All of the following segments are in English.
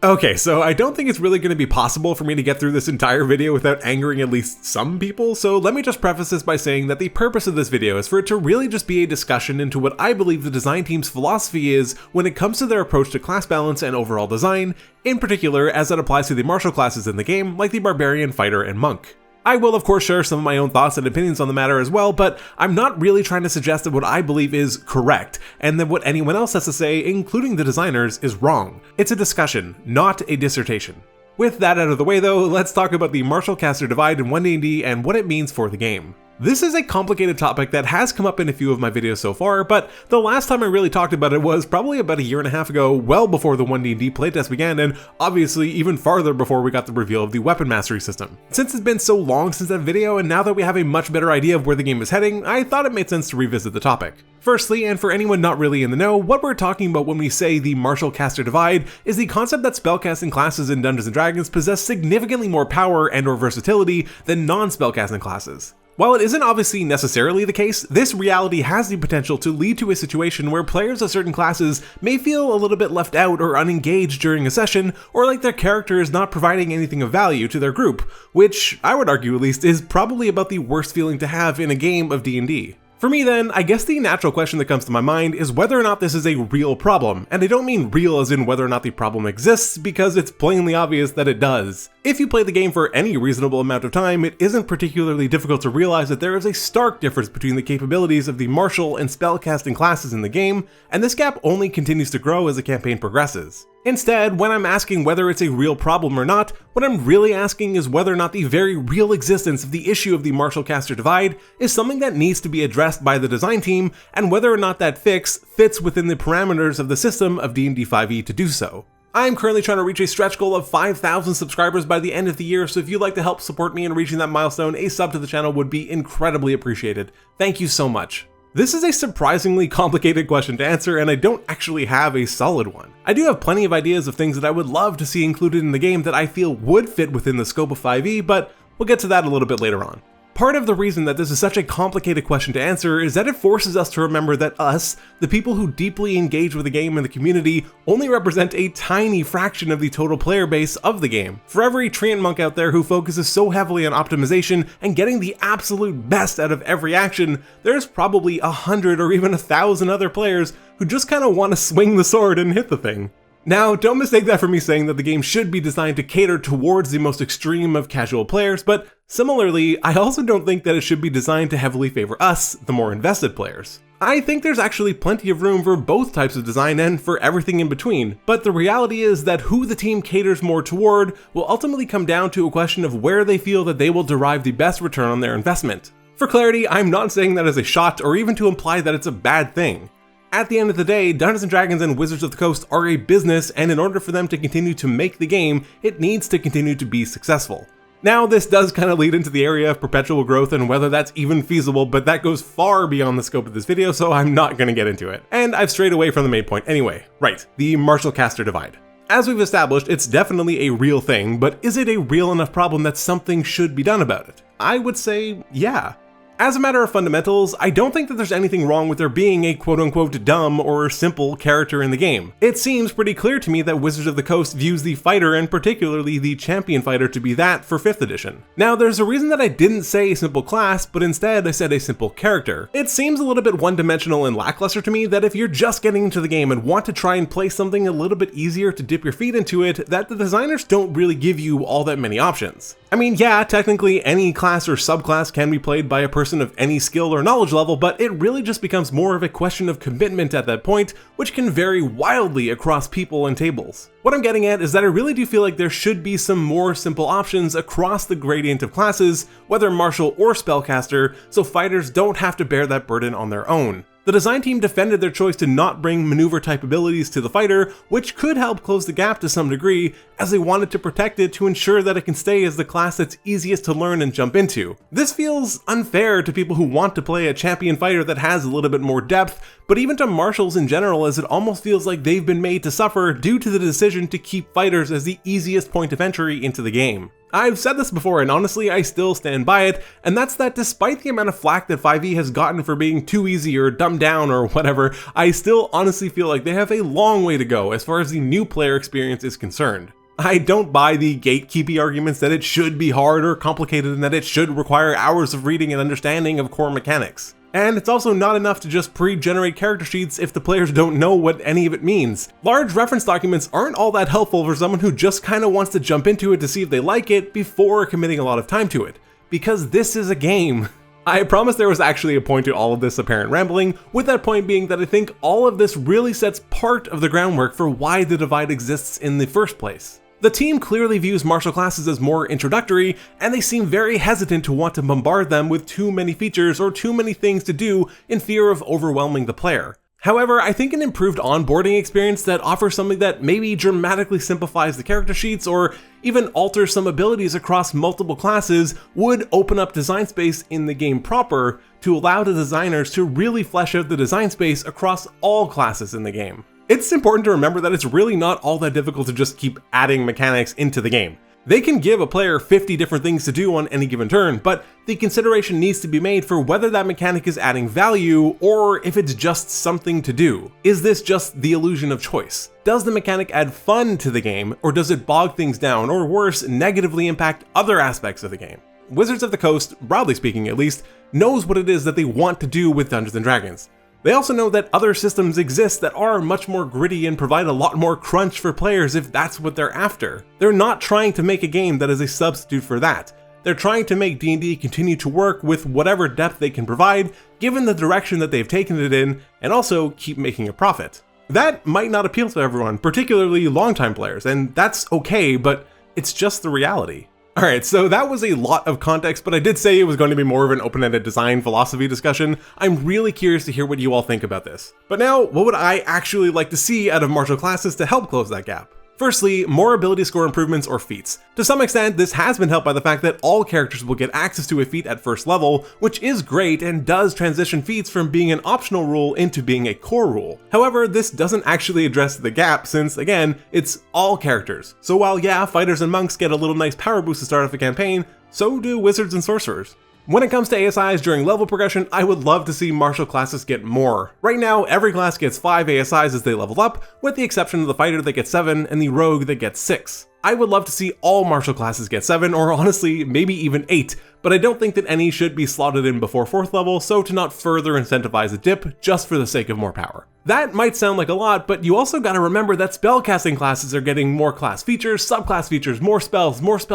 Okay, so I don't think it's really going to be possible for me to get through this entire video without angering at least some people, so let me just preface this by saying that the purpose of this video is for it to really just be a discussion into what I believe the design team's philosophy is when it comes to their approach to class balance and overall design, in particular as that applies to the martial classes in the game like the Barbarian, Fighter, and Monk. I will of course share some of my own thoughts and opinions on the matter as well, but I'm not really trying to suggest that what I believe is correct, and that what anyone else has to say, including the designers, is wrong. It's a discussion, not a dissertation. With that out of the way though, let's talk about the martial caster divide in One D&D and what it means for the game. This is a complicated topic that has come up in a few of my videos so far, but the last time I really talked about it was probably about a year and a half ago, well before the One D&D playtest began, and obviously even farther before we got the reveal of the weapon mastery system. Since it's been so long since that video, and now that we have a much better idea of where the game is heading, I thought it made sense to revisit the topic. Firstly, and for anyone not really in the know, what we're talking about when we say the martial caster divide is the concept that spellcasting classes in Dungeons & Dragons possess significantly more power and or versatility than non-spellcasting classes. While it isn't obviously necessarily the case, this reality has the potential to lead to a situation where players of certain classes may feel a little bit left out or unengaged during a session, or like their character is not providing anything of value to their group, which I would argue at least is probably about the worst feeling to have in a game of D&D. For me then, I guess the natural question that comes to my mind is whether or not this is a real problem, and I don't mean real as in whether or not the problem exists, because it's plainly obvious that it does. If you play the game for any reasonable amount of time, it isn't particularly difficult to realize that there is a stark difference between the capabilities of the martial and spellcasting classes in the game, and this gap only continues to grow as the campaign progresses. Instead, when I'm asking whether it's a real problem or not, what I'm really asking is whether or not the very real existence of the issue of the martial caster divide is something that needs to be addressed by the design team, and whether or not that fix fits within the parameters of the system of D&D 5e to do so. I'm currently trying to reach a stretch goal of 5,000 subscribers by the end of the year, so if you'd like to help support me in reaching that milestone, a sub to the channel would be incredibly appreciated. Thank you so much. This is a surprisingly complicated question to answer, and I don't actually have a solid one. I do have plenty of ideas of things that I would love to see included in the game that I feel would fit within the scope of 5e, but we'll get to that a little bit later on. Part of the reason that this is such a complicated question to answer is that it forces us to remember that us, the people who deeply engage with the game and the community, only represent a tiny fraction of the total player base of the game. For every treant monk out there who focuses so heavily on optimization and getting the absolute best out of every action, there's probably 100 or even 1,000 other players who just kind of want to swing the sword and hit the thing. Now, don't mistake that for me saying that the game should be designed to cater towards the most extreme of casual players, but similarly, I also don't think that it should be designed to heavily favor us, the more invested players. I think there's actually plenty of room for both types of design and for everything in between, but the reality is that who the team caters more toward will ultimately come down to a question of where they feel that they will derive the best return on their investment. For clarity, I'm not saying that as a shot or even to imply that it's a bad thing. At the end of the day, Dungeons & Dragons and Wizards of the Coast are a business, and in order for them to continue to make the game, it needs to continue to be successful. Now, this does kind of lead into the area of perpetual growth and whether that's even feasible, but that goes far beyond the scope of this video, so I'm not going to get into it. And I've strayed away from the main point anyway. Right, the martial caster divide. As we've established, it's definitely a real thing, but is it a real enough problem that something should be done about it? I would say, yeah. As a matter of fundamentals, I don't think that there's anything wrong with there being a quote-unquote dumb or simple character in the game. It seems pretty clear to me that Wizards of the Coast views the fighter, and particularly the champion fighter, to be that for 5th edition. Now, there's a reason that I didn't say a simple class, but instead I said a simple character. It seems a little bit one-dimensional and lackluster to me that if you're just getting into the game and want to try and play something a little bit easier to dip your feet into it, that the designers don't really give you all that many options. I mean, yeah, technically any class or subclass can be played by a person of any skill or knowledge level, but it really just becomes more of a question of commitment at that point, which can vary wildly across people and tables. What I'm getting at is that I really do feel like there should be some more simple options across the gradient of classes, whether martial or spellcaster, so fighters don't have to bear that burden on their own. The design team defended their choice to not bring maneuver-type abilities to the fighter, which could help close the gap to some degree, as they wanted to protect it to ensure that it can stay as the class that's easiest to learn and jump into. This feels unfair to people who want to play a champion fighter that has a little bit more depth, but even to martials in general, as it almost feels like they've been made to suffer due to the decision to keep fighters as the easiest point of entry into the game. I've said this before, and honestly I still stand by it, and that's that despite the amount of flack that 5e has gotten for being too easy or dumbed down or whatever, I still honestly feel like they have a long way to go as far as the new player experience is concerned. I don't buy the gatekeepy arguments that it should be hard or complicated and that it should require hours of reading and understanding of core mechanics. And it's also not enough to just pre-generate character sheets if the players don't know what any of it means. Large reference documents aren't all that helpful for someone who just kinda wants to jump into it to see if they like it before committing a lot of time to it. Because this is a game. I promise there was actually a point to all of this apparent rambling, with that point being that I think all of this really sets part of the groundwork for why the divide exists in the first place. The team clearly views martial classes as more introductory, and they seem very hesitant to want to bombard them with too many features or too many things to do in fear of overwhelming the player. However, I think an improved onboarding experience that offers something that maybe dramatically simplifies the character sheets or even alters some abilities across multiple classes would open up design space in the game proper to allow the designers to really flesh out the design space across all classes in the game. It's important to remember that it's really not all that difficult to just keep adding mechanics into the game. They can give a player 50 different things to do on any given turn, but the consideration needs to be made for whether that mechanic is adding value or if it's just something to do. Is this just the illusion of choice? Does the mechanic add fun to the game, or does it bog things down, or worse, negatively impact other aspects of the game? Wizards of the Coast, broadly speaking at least, knows what it is that they want to do with Dungeons & Dragons. They also know that other systems exist that are much more gritty and provide a lot more crunch for players if that's what they're after. They're not trying to make a game that is a substitute for that. They're trying to make D&D continue to work with whatever depth they can provide, given the direction that they've taken it in, and also keep making a profit. That might not appeal to everyone, particularly longtime players, and that's okay, but it's just the reality. Alright, so that was a lot of context, but I did say it was going to be more of an open-ended design philosophy discussion. I'm really curious to hear what you all think about this. But now, what would I actually like to see out of martial classes to help close that gap? Firstly, more ability score improvements or feats. To some extent, this has been helped by the fact that all characters will get access to a feat at first level, which is great and does transition feats from being an optional rule into being a core rule. However, this doesn't actually address the gap since, again, it's all characters. So while yeah, fighters and monks get a little nice power boost to start off a campaign, so do wizards and sorcerers. When it comes to ASIs during level progression, I would love to see martial classes get more. Right now, every class gets 5 ASIs as they level up, with the exception of the fighter that gets 7 and the rogue that gets 6. I would love to see all martial classes get 7, or honestly, maybe even 8, but I don't think that any should be slotted in before 4th level, so to not further incentivize a dip just for the sake of more power. That might sound like a lot, but you also gotta remember that spellcasting classes are getting more class features, subclass features, more spell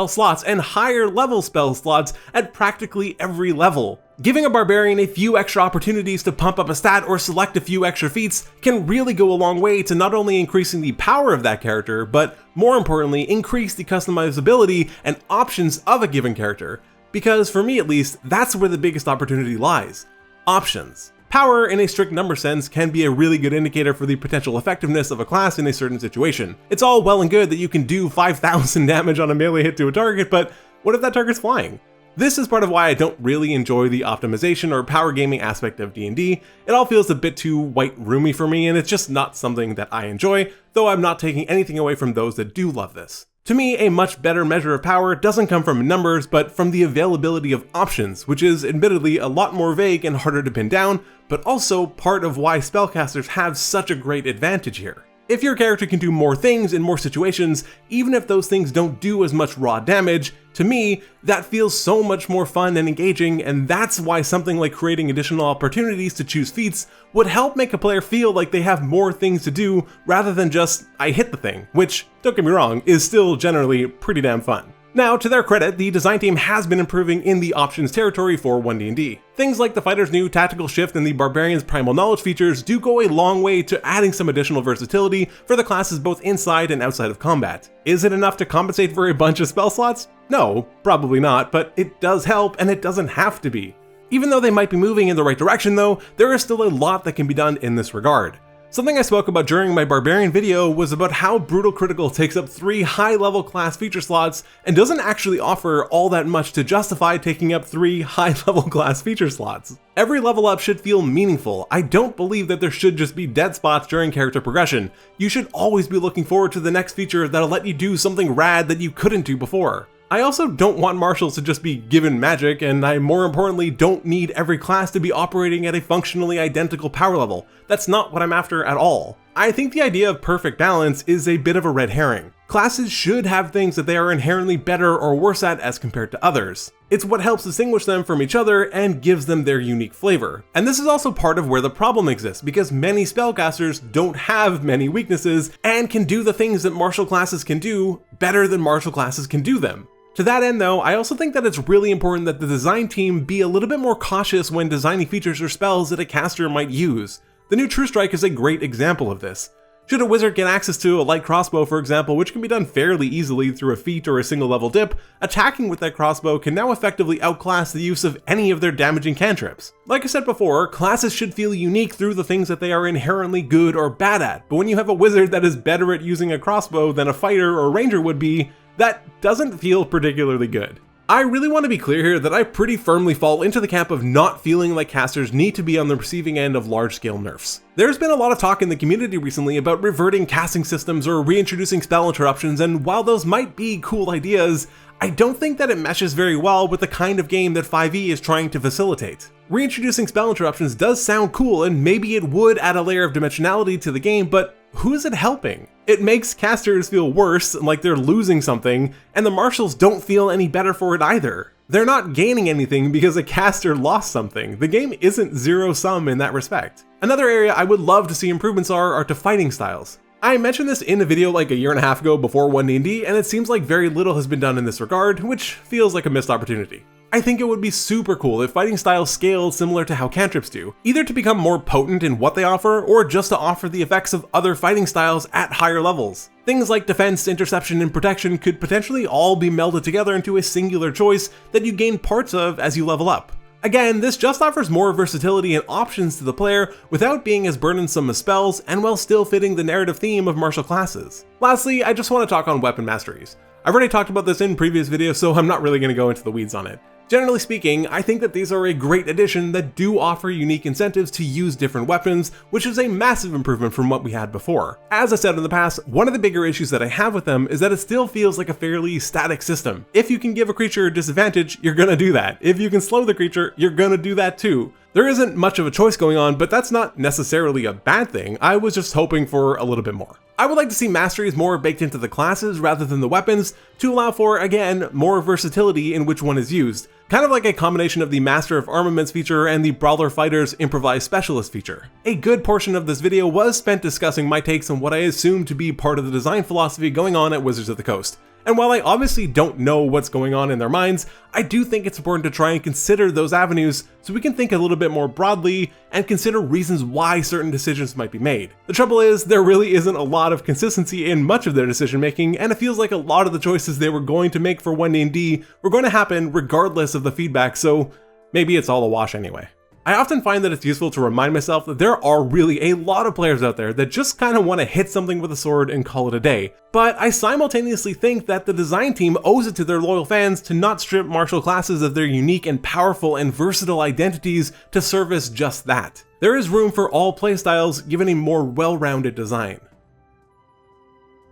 slots, and higher level spell slots at practically every level. Giving a barbarian a few extra opportunities to pump up a stat or select a few extra feats can really go a long way to not only increasing the power of that character, but more importantly, increase the customizability and options of a given character. Because for me at least, that's where the biggest opportunity lies. Options. Power in a strict number sense can be a really good indicator for the potential effectiveness of a class in a certain situation. It's all well and good that you can do 5,000 damage on a melee hit to a target, but what if that target's flying? This is part of why I don't really enjoy the optimization or power gaming aspect of D&D. It all feels a bit too white roomy for me, and it's just not something that I enjoy, though I'm not taking anything away from those that do love this. To me, a much better measure of power doesn't come from numbers, but from the availability of options, which is admittedly a lot more vague and harder to pin down, but also part of why spellcasters have such a great advantage here. If your character can do more things in more situations, even if those things don't do as much raw damage, to me, that feels so much more fun and engaging, and that's why something like creating additional opportunities to choose feats would help make a player feel like they have more things to do rather than just, I hit the thing, which, don't get me wrong, is still generally pretty damn fun. Now, to their credit, the design team has been improving in the options territory for One D&D. Things like the fighter's new tactical shift and the barbarian's primal knowledge features do go a long way to adding some additional versatility for the classes both inside and outside of combat. Is it enough to compensate for a bunch of spell slots? No, probably not, but it does help and it doesn't have to be. Even though they might be moving in the right direction though, there is still a lot that can be done in this regard. Something I spoke about during my Barbarian video was about how Brutal Critical takes up 3 high-level class feature slots and doesn't actually offer all that much to justify taking up 3 high-level class feature slots. Every level up should feel meaningful. I don't believe that there should just be dead spots during character progression. You should always be looking forward to the next feature that'll let you do something rad that you couldn't do before. I also don't want martials to just be given magic, and I more importantly don't need every class to be operating at a functionally identical power level. That's not what I'm after at all. I think the idea of perfect balance is a bit of a red herring. Classes should have things that they are inherently better or worse at as compared to others. It's what helps distinguish them from each other and gives them their unique flavor. And this is also part of where the problem exists, because many spellcasters don't have many weaknesses and can do the things that martial classes can do better than martial classes can do them. To that end though, I also think that it's really important that the design team be a little bit more cautious when designing features or spells that a caster might use. The new True Strike is a great example of this. Should a wizard get access to a light crossbow, for example, which can be done fairly easily through a feat or a single level dip, attacking with that crossbow can now effectively outclass the use of any of their damaging cantrips. Like I said before, classes should feel unique through the things that they are inherently good or bad at, but when you have a wizard that is better at using a crossbow than a fighter or ranger would be, that doesn't feel particularly good. I really want to be clear here that I pretty firmly fall into the camp of not feeling like casters need to be on the receiving end of large-scale nerfs. There's been a lot of talk in the community recently about reverting casting systems or reintroducing spell interruptions, and while those might be cool ideas, I don't think that it meshes very well with the kind of game that 5e is trying to facilitate. Reintroducing spell interruptions does sound cool, and maybe it would add a layer of dimensionality to the game, but who is it helping? It makes casters feel worse, like they're losing something, and the martials don't feel any better for it either. They're not gaining anything because a caster lost something. The game isn't zero-sum in that respect. Another area I would love to see improvements are to fighting styles. I mentioned this in a video like a year and a half ago before One D&D, and it seems like very little has been done in this regard, which feels like a missed opportunity. I think it would be super cool if fighting styles scaled similar to how cantrips do, either to become more potent in what they offer, or just to offer the effects of other fighting styles at higher levels. Things like defense, interception, and protection could potentially all be melded together into a singular choice that you gain parts of as you level up. Again, this just offers more versatility and options to the player without being as burdensome as spells, and while still fitting the narrative theme of martial classes. Lastly, I just want to talk on weapon masteries. I've already talked about this in previous videos, so I'm not really going to go into the weeds on it. Generally speaking, I think that these are a great addition that do offer unique incentives to use different weapons, which is a massive improvement from what we had before. As I said in the past, one of the bigger issues that I have with them is that it still feels like a fairly static system. If you can give a creature a disadvantage, you're gonna do that. If you can slow the creature, you're gonna do that too. There isn't much of a choice going on, but that's not necessarily a bad thing. I was just hoping for a little bit more. I would like to see masteries more baked into the classes rather than the weapons to allow for, again, more versatility in which one is used. Kind of like a combination of the Master of Armaments feature and the Brawler Fighter's Improvised Specialist feature. A good portion of this video was spent discussing my takes on what I assume to be part of the design philosophy going on at Wizards of the Coast. And while I obviously don't know what's going on in their minds, I do think it's important to try and consider those avenues so we can think a little bit more broadly and consider reasons why certain decisions might be made. The trouble is, there really isn't a lot of consistency in much of their decision making, and it feels like a lot of the choices they were going to make for One D&D were going to happen regardless of the feedback, so maybe it's all a wash anyway. I often find that it's useful to remind myself that there are really a lot of players out there that just kind of want to hit something with a sword and call it a day. But I simultaneously think that the design team owes it to their loyal fans to not strip martial classes of their unique and powerful and versatile identities to service just that. There is room for all playstyles given a more well-rounded design.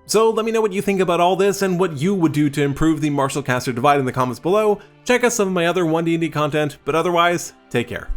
So let me know what you think about all this and what you would do to improve the martial caster divide in the comments below. Check out some of my other One D&D content, but otherwise, take care.